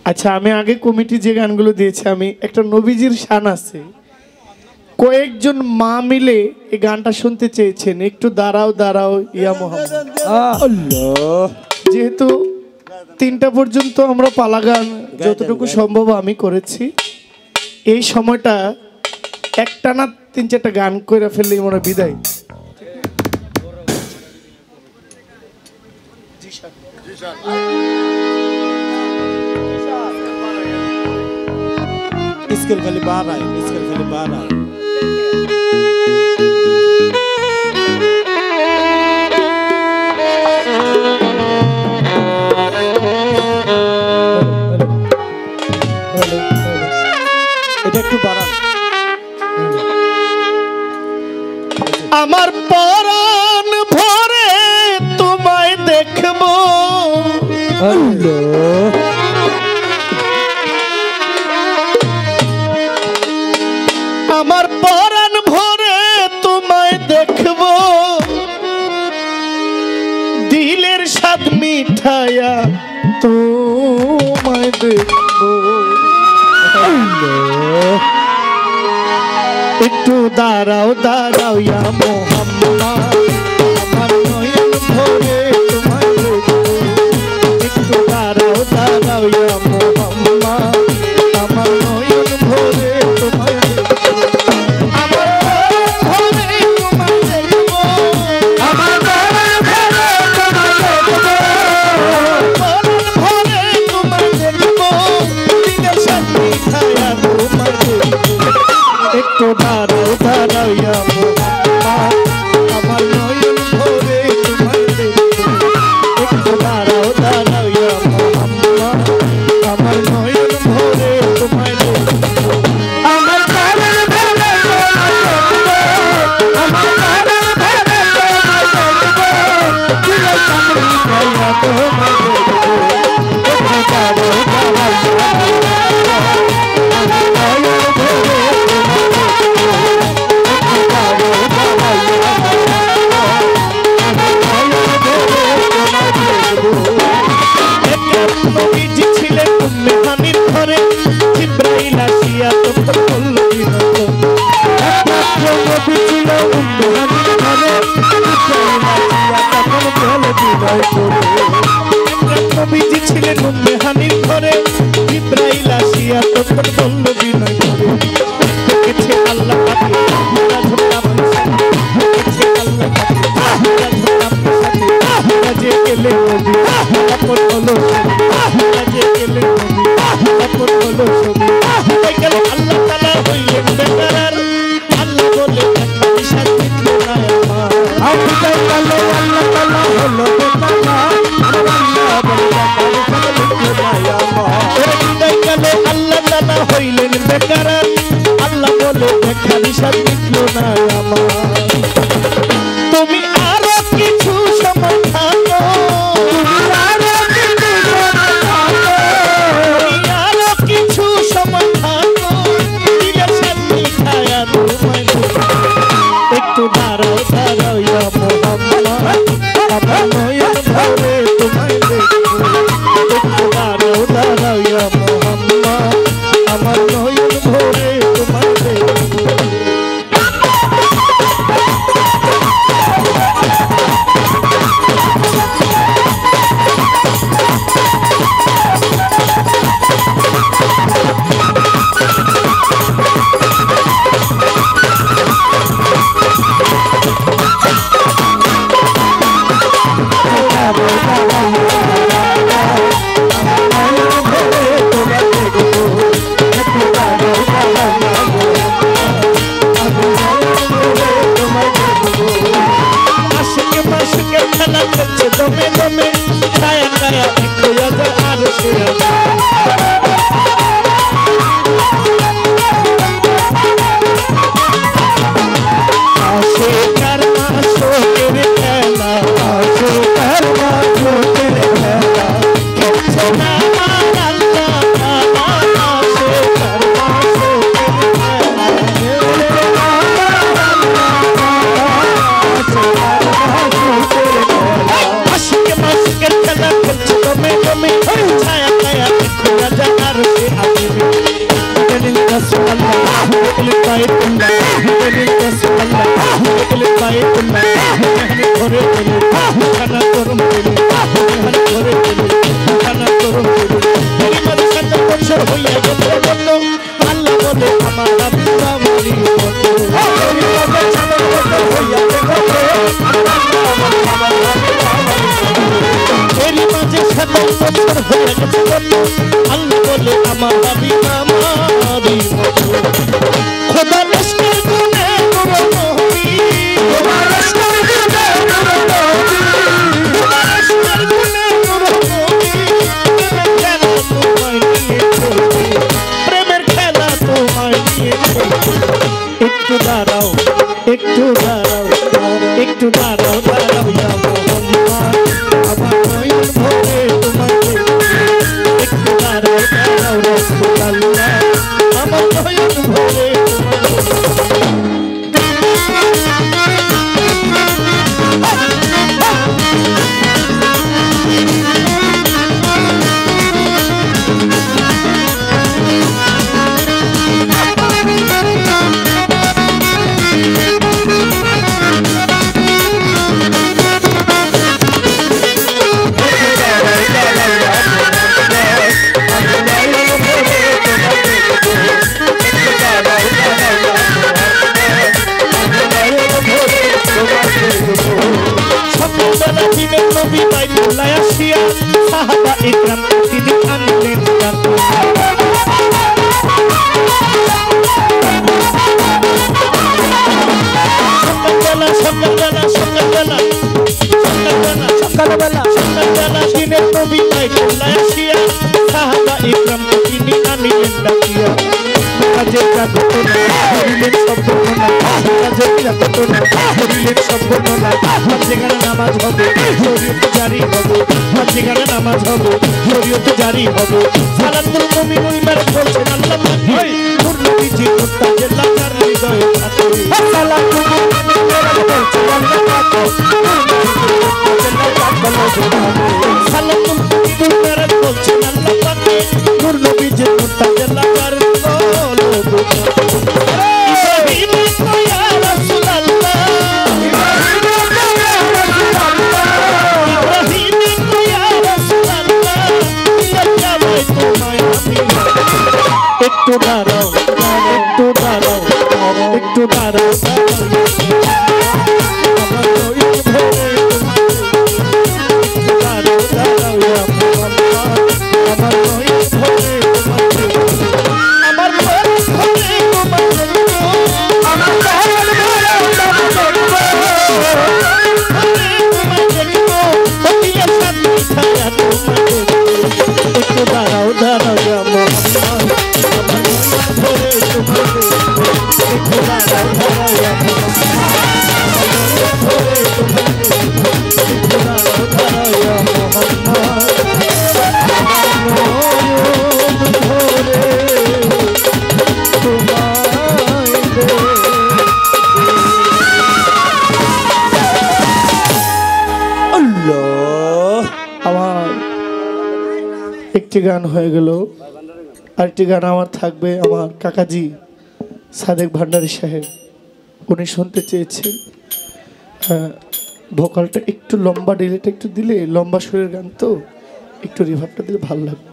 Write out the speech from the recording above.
আচ্ছা আমি আগে কমিটি যে গানগুলো দিয়েছি আমি একটা নবীজির শান আছে কয়েকজন মা মিলে এই গানটা শুনতে চেয়েছেন একটু দাঁড়াও দাঁড়াও ইয়া মোহাম্মদ আল্লাহ যেহেতু 3টা পর্যন্ত আমরা পালা গান যতটুকু সম্ভব আমি করেছি এই সময়টা একটানা 3-4টা গান করে ফেললেই মনে বিদায় इसके खाली बाहर आए इसके खाली बाहर आए এটা একটু বাড়ান আমার পরাণ ভরে তোমায় দেখবো আল্লাহ আমার পরাণ ভরে তোমায় দেখবো দিলের স্বাদ মিঠায়া তোমায় দেখবো একটু দাঁড়াও দাঁড়াও ইয়া মোহাম্মদ আমার নয়ন ভরে তোমায় দেখবো একটু দাঁড়াও দাঁড়াও ইয়া মোহাম্মদ আমার নয়ন ভরে তোমায় দেখবো আমার ভরে তোমায় দেখবো আমার ভরে তোমায় দেখবো দিনের স্বাদ মিঠায়া তোমায় দেখবো একটু দাঁড়াও দাঁড়াও ইয়া মোহাম্মদ আমার নয়ন ভরে তোমায় দেখবো একটু দাঁড়াও দাঁড়াও ইয়া মোহাম্মদ আমার নয়ন ভরে তোমায় দেখবো আমার প্রাণ ভরে আমার প্রাণ ভরে দিলে সামনে গায়া তোমায় দেখবো একটু দাঁড়াও দাঁড়াও ইয়া আমার নয়ন ভরে নবীজি ছিলেন উম্মে হানির ঘরে জিবরাইল আসিয়া তখন বলল বিনোদন নবী ছিল উম্মে হানির ঘরে জিবরাইল আসিয়া তখন বলল বিনোদন নবীজি ছিলেন উম্মে হানির ঘরে জিবরাইল আসিয়া তখন বলল বিনোদন দেখেছে আল্লাহ পাকে ধরলাম দেখেছে আল্লাহ পাকে ধরলাম কাজে গেলে নবী আপন হলো কাজে গেলে নবী আপন হলো ছবি হয়ে গেল আল্লাহ তাআলা হইলেন বেকার আল্লাহ বলে একটা শান্তি দিল না আমার আমি তাই গেল আল্লাহ তাআলা হলো বেকার আল্লাহ বলে একটা শান্তি দিল না আমার তাই গেল আল্লাহ তাআলা হইলেন বেকার আল্লাহ বলে একটা শান্তি দিল না আমার তুমি আরো কিছু সময় থাকো আরো কিছু সময় থাকো দিলের সামনে খায়া তোমায় একটু দাঁড়াও দাঁড়াও ইয়া মোহাম্মদ আমার নয়ন ভরে তোমায় দেখবো একটু দাঁড়াও দাঁড়াও ইয়া মোহাম্মদ আমার নয়ন ভরে তোমায় দেখবো দমে দমে ছায়া ছায়া একটু আর সে আশিকার মাশোকের খেলা আশিকার মাশোকের খেলা কিছু না আমার আল্লাহ তাআলা আশিকার মাশোকের খেলা আশিক মাশোকের খেলা ঘরে গেলে খানা করম গেলে তোমার ঘরে গেলে খানা করম গেলে এই মাঝে সাথে বছর হইয়া গেছে বন্ধ আল্লাহ বলে আমার আব্দুল বাবারি বন্ধ এই মাঝে সাথে বছর হইয়া গেছে এরই মাঝে সাত বছর হয়ে গেছে বন্ধু আল্লাহ বলে আমার দাবি আমারই মতো খোদা লস্কর গুনে গুরু নবী খোদা লস্কর গুনে গুরু নবী খোদা লস্কর গুনে গুরু নবী প্রেমের খেলা তোমায় নিয়ে চলছে একটু দাঁড়াও একটু দাঁড়াও একটু দাঁড়াও দাঁড়াও আমার নয়ন ভরে তোমাকে একটু দাঁড়াও দাঁড়াও রাসূলুল্লাহ আমার নয়ন ভরে নবী বাইতুল্লাহ আসিয়া সাহাবা ইকরাম তিনি আনলেন সকালবেলা দিনের নবী বাইতুল্লাহ আসিয়া সাহাবা ইকরাম তিনি আনলেন ডাকিয়া কাজে জাগত না হরিলেন শব্দ না কাজে জাগত না হরিলেন শব্দ না যেখানে নামাজ হবে শরীয়ত জারি হবে যেখানে নামাজ হবে শরীয়ত জারি হবে সালাতুল মুমিনুল মারে বলছেন আল্লাহ পাক নূর নবীজি মুত্তাজির লাকার হৃদয়ে থাকে সালাতুল মুমিনুল মারে বলছেন আল্লাহ পাক সালাতুল মুমিনুল মারে বলছেন আল্লাহ পাক নূর নবীজি মুত্তাজির লাকার একটু দাঁড়াও একটু দাঁড়াও একটু দাঁড়াও আমার নয়ন ভরে একটু দাঁড়াও দাঁড়াও আমার নয়ন ভরে আমার নয়ন ভরে একটু দাঁড়াও দাঁড়াও একটি গান হয়ে গেল আরেকটি গান আমার থাকবে আমার কাকাজি সাদেক ভান্ডারী সাহেব উনি শুনতে চেয়েছেন ভোকালটা একটু লম্বা ডিলেটা একটু দিলে লম্বা সুরের গান তো একটু রিভাবটা দিলে ভালো লাগবে